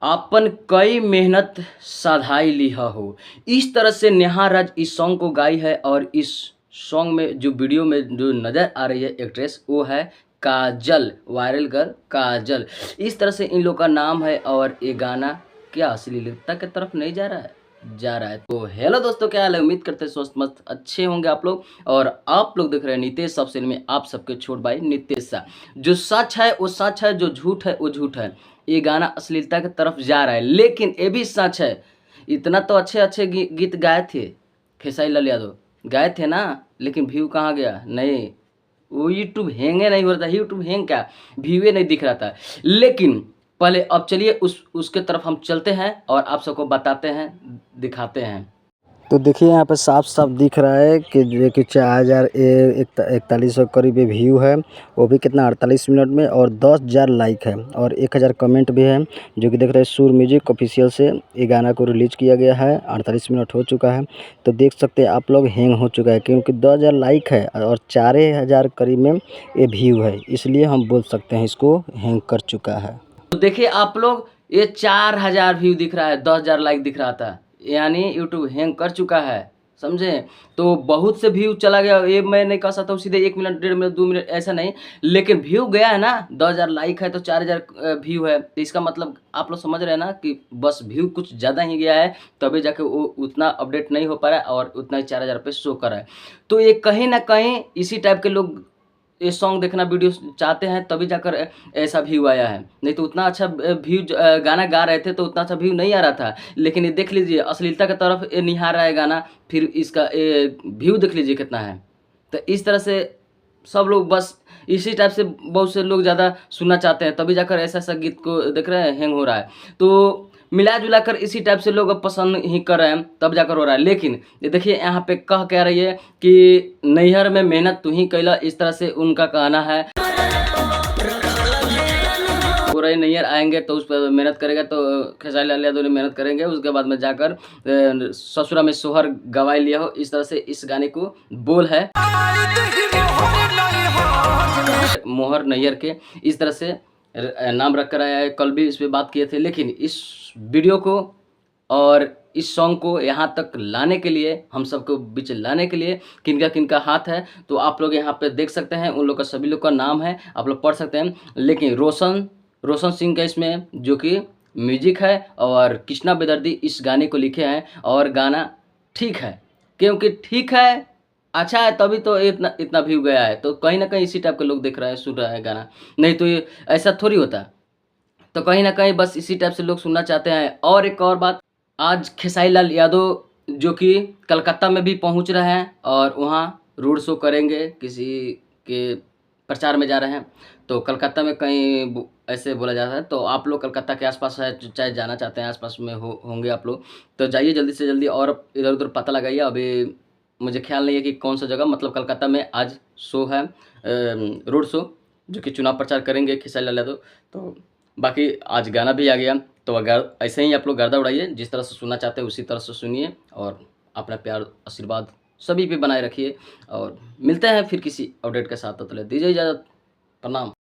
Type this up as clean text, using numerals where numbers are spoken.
आपन कई मेहनत साधाई लिहा हो। इस तरह से नेहा राज इस सॉन्ग को गाई है और इस सॉन्ग में जो वीडियो में जो नज़र आ रही है एक्ट्रेस वो है काजल, वायरल गर्ल काजल। इस तरह से इन लोग का नाम है और ये गाना क्या अश्लीलता की तरफ नहीं जा रहा है? जा रहा है। तो हेलो दोस्तों, क्या हाल है? उम्मीद करते हैं स्वस्थ मस्त अच्छे होंगे आप लोग। और आप लोग देख रहे हैं नितेश सब में आप सबके छोट भाई नितेश सा। जो सच है वो सच है, जो झूठ है वो झूठ है। ये गाना अश्लीलता की तरफ जा रहा है, लेकिन ये भी सच है। इतना तो अच्छे अच्छे गीत गाए थे खेसारी लाल यादव, गाए थे ना, लेकिन व्यू कहाँ गया? नहीं, वो यूट्यूब हैंगे नहीं हो रहा था। यूट्यूब हैंग क्या, व्यूए नहीं दिख रहा था। लेकिन पहले अब चलिए उसके तरफ हम चलते हैं और आप सबको बताते हैं, दिखाते हैं। तो देखिए यहाँ पे साफ साफ दिख रहा है कि देखिए 4141 करीब व्यू है, वो भी कितना 48 मिनट में, और 10,000 लाइक है और 1000 कमेंट भी है। जो कि देख रहे हैं सुर म्यूजिक ऑफिशियल से ये गाना को रिलीज किया गया है। 48 मिनट हो चुका है, तो देख सकते हैं आप लोग हैंग हो चुका है क्योंकि 10,000 लाइक है और 4000 करीब में ये व्यू है, इसलिए हम बोल सकते हैं इसको हैंग कर चुका है। तो देखिए आप लोग, ये 4000 व्यू दिख रहा है, 10,000 लाइक दिख रहा था, यानी यूट्यूब हैंग कर चुका है, समझे? तो बहुत से व्यू चला गया। ये मैं नहीं कह सकता हूँ सीधे 1 मिनट 1.5 मिनट 2 मिनट, ऐसा नहीं, लेकिन व्यू गया है ना। 10,000 लाइक है तो 4000 व्यू है, तो इसका मतलब आप लोग समझ रहे हैं ना कि बस व्यू कुछ ज़्यादा ही गया है, तभी जाके वो उतना अपडेट नहीं हो पा रहा है और उतना ही 4000 पे शो कर रहा है। तो ये कहीं ना कहीं इसी टाइप के लोग ये सॉन्ग देखना वीडियो चाहते हैं, तभी जाकर ऐसा व्यू आया है। नहीं तो उतना अच्छा व्यू गाना गा रहे थे तो उतना अच्छा व्यू नहीं आ रहा था। लेकिन ये देख लीजिए, अश्लीलता की तरफ ये निहार रहा है गाना, फिर इसका व्यू देख लीजिए कितना है। तो इस तरह से सब लोग बस इसी टाइप से बहुत से लोग ज़्यादा सुनना चाहते हैं, तभी जाकर ऐसा ऐसा गीत को देख रहे हैं हैंग हो रहा है। तो मिला जुला कर इसी टाइप से लोग अब पसंद ही कर रहे हैं, तब जाकर हो रहा है। लेकिन ये देखिए यहाँ पे कह रही है कि नैहर में मेहनत तू ही कैला, इस तरह से उनका कहना है। पूरा नैहर आएंगे तो उस पर मेहनत करेगा, तो खेसारी लाल यादव ने मेहनत करेंगे, उसके बाद में जाकर ससुरा में सोहर गवाई लिया हो, इस तरह से इस गाने को बोल है। मोहर नैयर के इस तरह से नाम रख कर आया है। कल भी इस पर बात किए थे, लेकिन इस वीडियो को और इस सॉन्ग को यहाँ तक लाने के लिए, हम सबको बीच लाने के लिए किनका किनका हाथ है, तो आप लोग यहाँ पे देख सकते हैं। उन लोग का सभी लोग का नाम है, आप लोग पढ़ सकते हैं। लेकिन रोशन सिंह का इसमें जो कि म्यूजिक है, और कृष्णा बेदर्दी इस गाने को लिखे हैं। और गाना ठीक है, क्योंकि ठीक है, अच्छा है, तभी तो इतना इतना व्यू गया है। तो कहीं ना कहीं इसी टाइप के लोग देख रहे हैं, सुन रहा है गाना, नहीं तो ये ऐसा थोड़ी होता। तो कहीं ना कहीं बस इसी टाइप से लोग सुनना चाहते हैं। और एक और बात, आज खेसारी लाल यादव जो कि कलकत्ता में भी पहुंच रहे हैं और वहां रोड शो करेंगे, किसी के प्रचार में जा रहे हैं। तो कलकत्ता में कहीं ऐसे बोला जाता है, तो आप लोग कलकत्ता के आसपास है, चाहे जाना चाहते हैं, आसपास में होंगे आप लोग, तो जाइए जल्दी से जल्दी और इधर उधर पता लगाइए। अभी मुझे ख्याल नहीं है कि कौन सा जगह, मतलब कलकत्ता में आज शो है, रोड शो, जो कि चुनाव प्रचार करेंगे खेसारी लाल यादव। तो बाकी आज गाना भी आ गया, तो अगर ऐसे ही आप लोग गर्दा उड़ाइए, जिस तरह से सुनना चाहते हैं उसी तरह से सुनिए, और अपना प्यार आशीर्वाद सभी पे बनाए रखिए। और मिलते हैं फिर किसी अपडेट के साथ, तो दीजिए इजाज़त, प्रणाम।